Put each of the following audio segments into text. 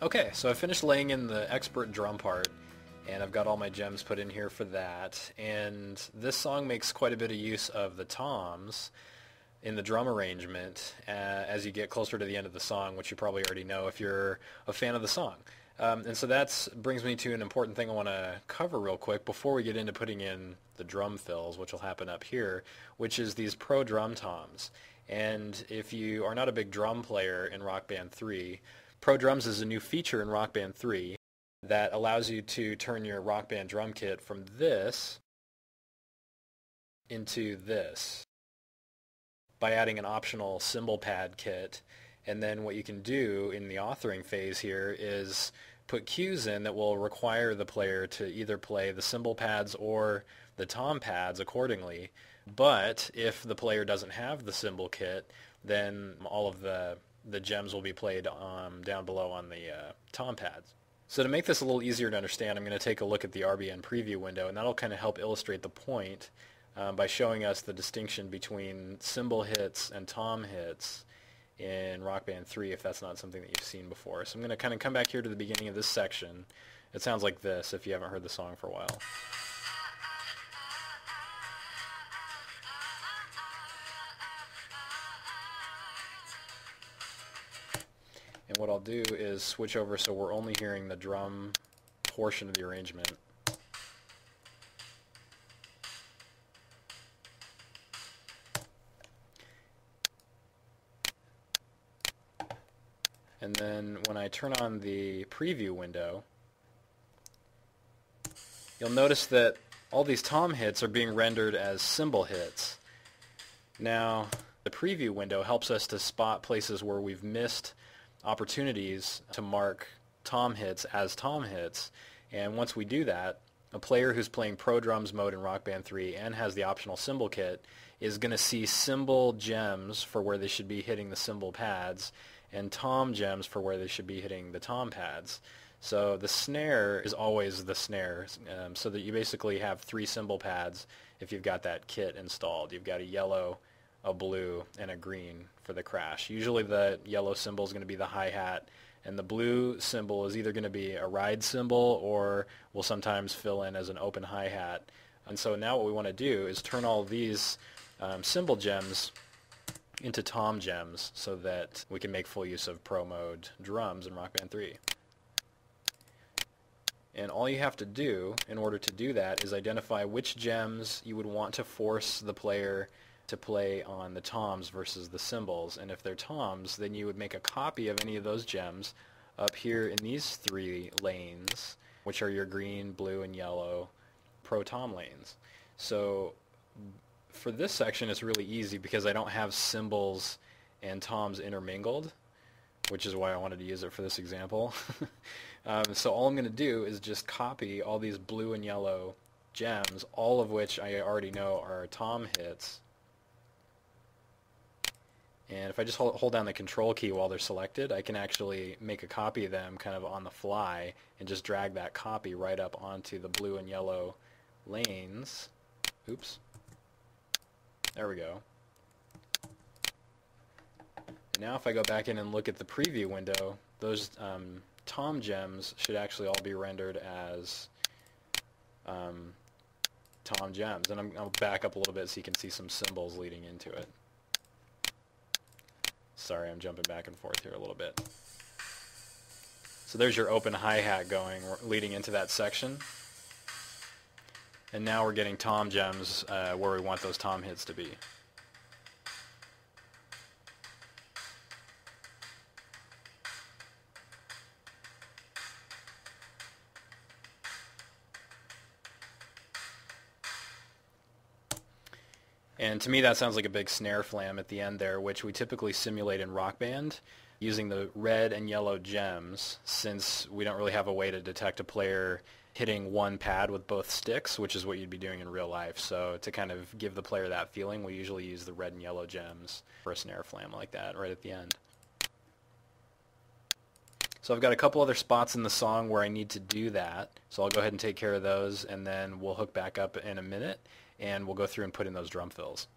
Okay, so I finished laying in the expert drum part, and I've got all my gems put in here for that. And this song makes quite a bit of use of the toms in the drum arrangement as you get closer to the end of the song, which you probably already know if you're a fan of the song. And so that brings me to an important thing I want to cover real quick before we get into putting in the drum fills, which will happen up here, which is these pro drum toms. And if you are not a big drum player in Rock Band 3, Pro Drums is a new feature in Rock Band 3 that allows you to turn your Rock Band drum kit from this into this by adding an optional cymbal pad kit. And then what you can do in the authoring phase here is put cues in that will require the player to either play the cymbal pads or the tom pads accordingly. But if the player doesn't have the cymbal kit, then all of the gems will be played down below on the tom pads. So to make this a little easier to understand, I'm going to take a look at the RBN preview window, and that'll kind of help illustrate the point by showing us the distinction between cymbal hits and tom hits in Rock Band 3, if that's not something that you've seen before. So I'm going to kind of come back here to the beginning of this section. It sounds like this if you haven't heard the song for a while. And what I'll do is switch over so we're only hearing the drum portion of the arrangement. And then when I turn on the preview window, you'll notice that all these tom hits are being rendered as cymbal hits. Now, the preview window helps us to spot places where we've missed opportunities to mark tom hits as tom hits, and once we do that, a player who's playing Pro Drums mode in Rock Band 3 and has the optional cymbal kit is going to see cymbal gems for where they should be hitting the cymbal pads and tom gems for where they should be hitting the tom pads. So the snare is always the snare, so that you basically have 3 cymbal pads if you've got that kit installed. You've got a yellow, a blue, and a green for the crash. Usually the yellow cymbal is going to be the hi-hat, and the blue cymbal is either going to be a ride cymbal or will sometimes fill in as an open hi-hat. And so now what we want to do is turn all these cymbal gems into tom gems so that we can make full use of Pro Mode drums in Rock Band 3. And all you have to do in order to do that is identify which gems you would want to force the player to play on the toms versus the cymbals. And if they're toms, then you would make a copy of any of those gems up here in these 3 lanes, which are your green, blue, and yellow pro tom lanes. So for this section, it's really easy because I don't have cymbals and toms intermingled, which is why I wanted to use it for this example. So all I'm going to do is just copy all these blue and yellow gems, all of which I already know are tom hits. And if I just hold down the control key while they're selected, I can actually make a copy of them kind of on the fly and just drag that copy right up onto the blue and yellow lanes. Oops. There we go. And now if I go back in and look at the preview window, those tom gems should actually all be rendered as tom gems. And I'll back up a little bit so you can see some symbols leading into it. Sorry, I'm jumping back and forth here a little bit. So there's your open hi-hat going, leading into that section. And now we're getting tom gems where we want those tom hits to be. And to me that sounds like a big snare flam at the end there, which we typically simulate in Rock Band using the red and yellow gems, since we don't really have a way to detect a player hitting one pad with both sticks, which is what you'd be doing in real life. So to kind of give the player that feeling, we usually use the red and yellow gems for a snare flam like that right at the end. So I've got a couple other spots in the song where I need to do that, so I'll go ahead and take care of those, and then we'll hook back up in a minute and we'll go through and put in those drum fills.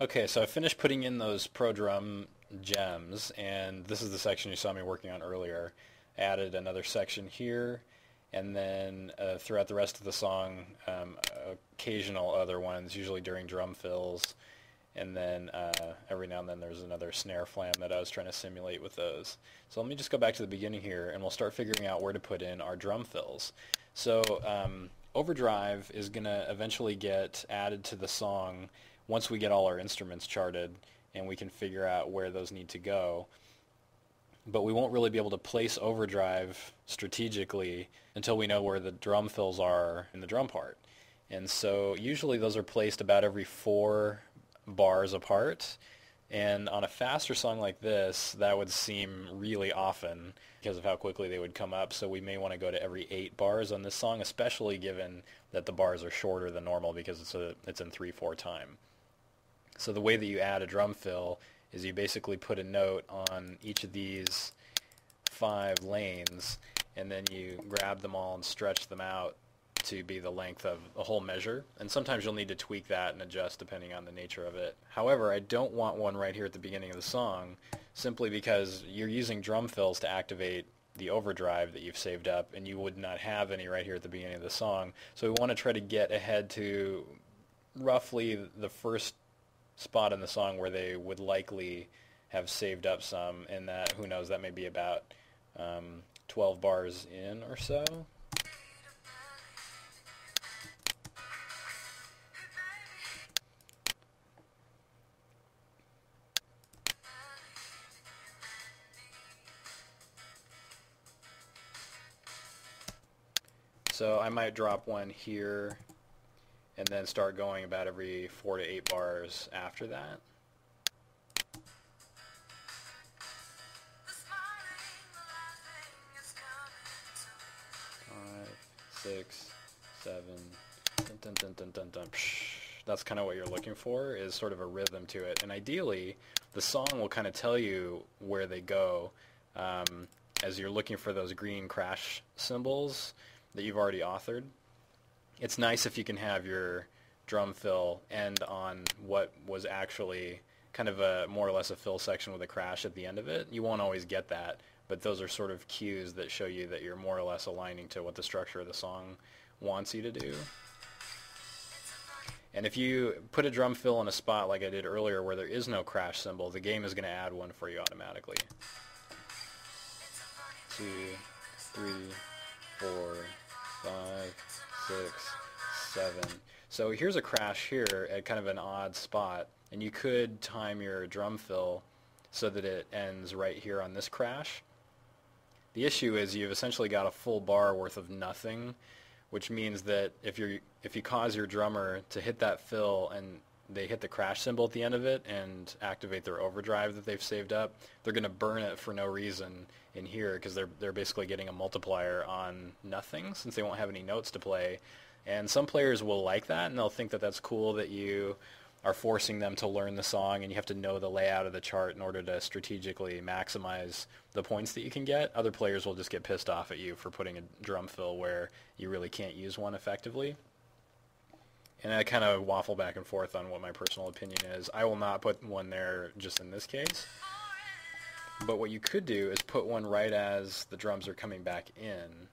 Okay, so I finished putting in those Pro Drum gems, and this is the section you saw me working on earlier. added another section here, and then throughout the rest of the song, occasional other ones, usually during drum fills, and then every now and then there's another snare flam that I was trying to simulate with those. So let me just go back to the beginning here, and we'll start figuring out where to put in our drum fills. So overdrive is going to eventually get added to the song once we get all our instruments charted, and we can figure out where those need to go. But we won't really be able to place overdrive strategically until we know where the drum fills are in the drum part. And so usually those are placed about every 4 bars apart. And on a faster song like this, that would seem really often because of how quickly they would come up. So we may want to go to every 8 bars on this song, especially given that the bars are shorter than normal because it's in 3/4 time. So the way that you add a drum fill is you basically put a note on each of these 5 lanes, and then you grab them all and stretch them out to be the length of a whole measure. And sometimes you'll need to tweak that and adjust depending on the nature of it. However, I don't want one right here at the beginning of the song, simply because you're using drum fills to activate the overdrive that you've saved up, and you would not have any right here at the beginning of the song. So we want to try to get ahead to roughly the first spot in the song where they would likely have saved up some, and that, who knows, that may be about 12 bars in or so. So I might drop one here and then start going about every 4 to 8 bars after that. 5, 6, 7, dun, dun, dun, dun, dun, dun. That's kind of what you're looking for, is sort of a rhythm to it. And ideally, the song will kind of tell you where they go as you're looking for those green crash cymbals that you've already authored. It's nice if you can have your drum fill end on what was actually kind of a more or less a fill section with a crash at the end of it. You won't always get that, but those are sort of cues that show you that you're more or less aligning to what the structure of the song wants you to do. And if you put a drum fill in a spot like I did earlier where there is no crash cymbal, the game is going to add one for you automatically. 2, 3, 4, 5, 6, 7. So here's a crash here at kind of an odd spot, and you could time your drum fill so that it ends right here on this crash. The issue is you've essentially got a full bar worth of nothing, which means that if you cause your drummer to hit that fill and they hit the crash cymbal at the end of it and activate their overdrive that they've saved up, they're going to burn it for no reason in here because they're basically getting a multiplier on nothing since they won't have any notes to play. And some players will like that, and they'll think that that's cool that you are forcing them to learn the song and you have to know the layout of the chart in order to strategically maximize the points that you can get. Other players will just get pissed off at you for putting a drum fill where you really can't use one effectively. And I kind of waffle back and forth on what my personal opinion is. I will not put one there just in this case. But what you could do is put one right as the drums are coming back in.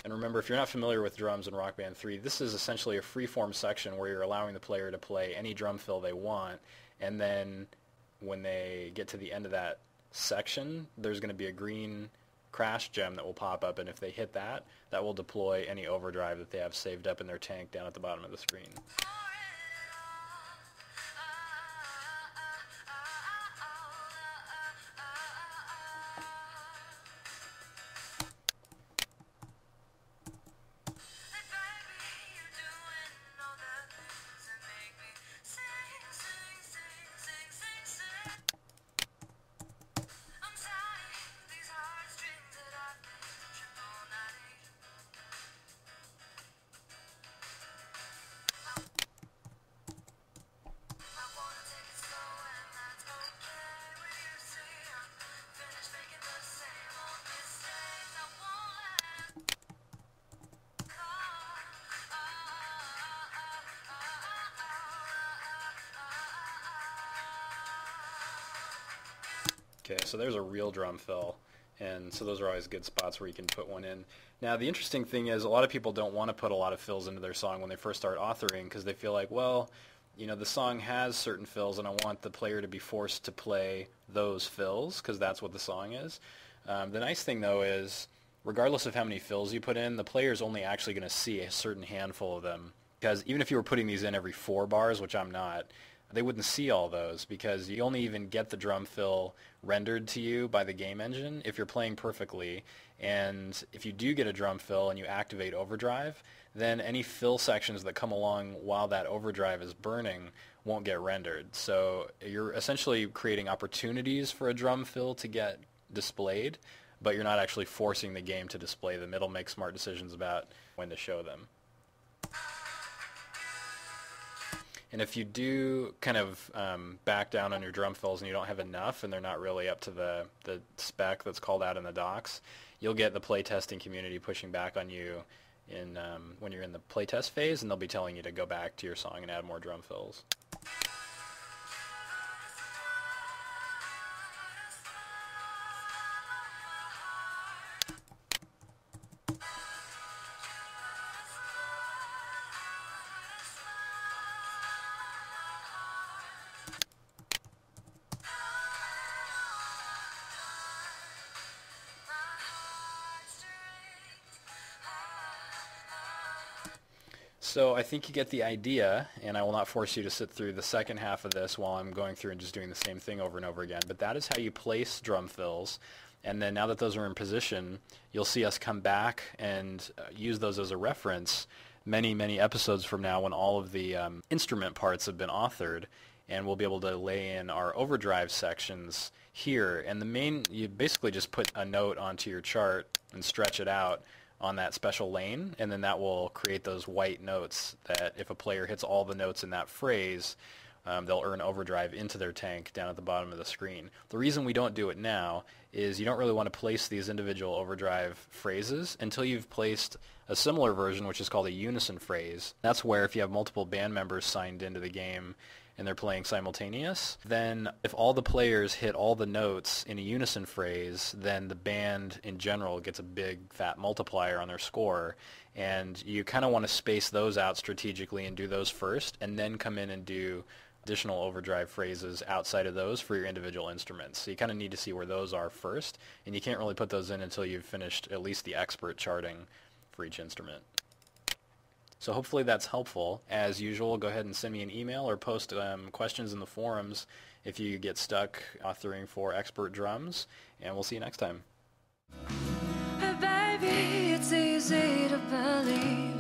And remember, if you're not familiar with drums in Rock Band 3, this is essentially a free-form section where you're allowing the player to play any drum fill they want, and then when they get to the end of that section, there's going to be a green crash gem that will pop up, and if they hit that, that will deploy any overdrive that they have saved up in their tank down at the bottom of the screen. Okay, so there's a real drum fill, And so those are always good spots where you can put one in. Now, the interesting thing is a lot of people don't want to put a lot of fills into their song when they first start authoring because they feel like, well, the song has certain fills and I want the player to be forced to play those fills because that's what the song is. The nice thing, though, is regardless of how many fills you put in, the player's only actually going to see a certain handful of them. Because even if you were putting these in every 4 bars, which I'm not, they wouldn't see all those because you only even get the drum fill rendered to you by the game engine if you're playing perfectly. And if you do get a drum fill and you activate overdrive, then any fill sections that come along while that overdrive is burning won't get rendered. So you're essentially creating opportunities for a drum fill to get displayed, but you're not actually forcing the game to display them. It'll make smart decisions about when to show them. And if you do kind of back down on your drum fills and you don't have enough and they're not really up to the spec that's called out in the docs, you'll get the playtesting community pushing back on you when you're in the playtest phase, and they'll be telling you to go back to your song and add more drum fills. So I think you get the idea, and I will not force you to sit through the second half of this while I'm going through and just doing the same thing over and over again. But that is how you place drum fills. And then now that those are in position, you'll see us come back and use those as a reference many, many episodes from now when all of the instrument parts have been authored. And we'll be able to lay in our overdrive sections here. And you basically just put a note onto your chart and stretch it out on that special lane, and then that will create those white notes that if a player hits all the notes in that phrase, they'll earn overdrive into their tank down at the bottom of the screen. The reason we don't do it now is you don't really want to place these individual overdrive phrases until you've placed a similar version, which is called a unison phrase. That's where if you have multiple band members signed into the game and they're playing simultaneous, then if all the players hit all the notes in a unison phrase, then the band in general gets a big fat multiplier on their score. And you kind of want to space those out strategically and do those first, and then come in and do additional overdrive phrases outside of those for your individual instruments. So you kind of need to see where those are first, and you can't really put those in until you've finished at least the expert charting for each instrument. So hopefully that's helpful. As usual, go ahead and send me an email or post questions in the forums if you get stuck authoring for expert drums, and we'll see you next time. Hey baby, it's easy to believe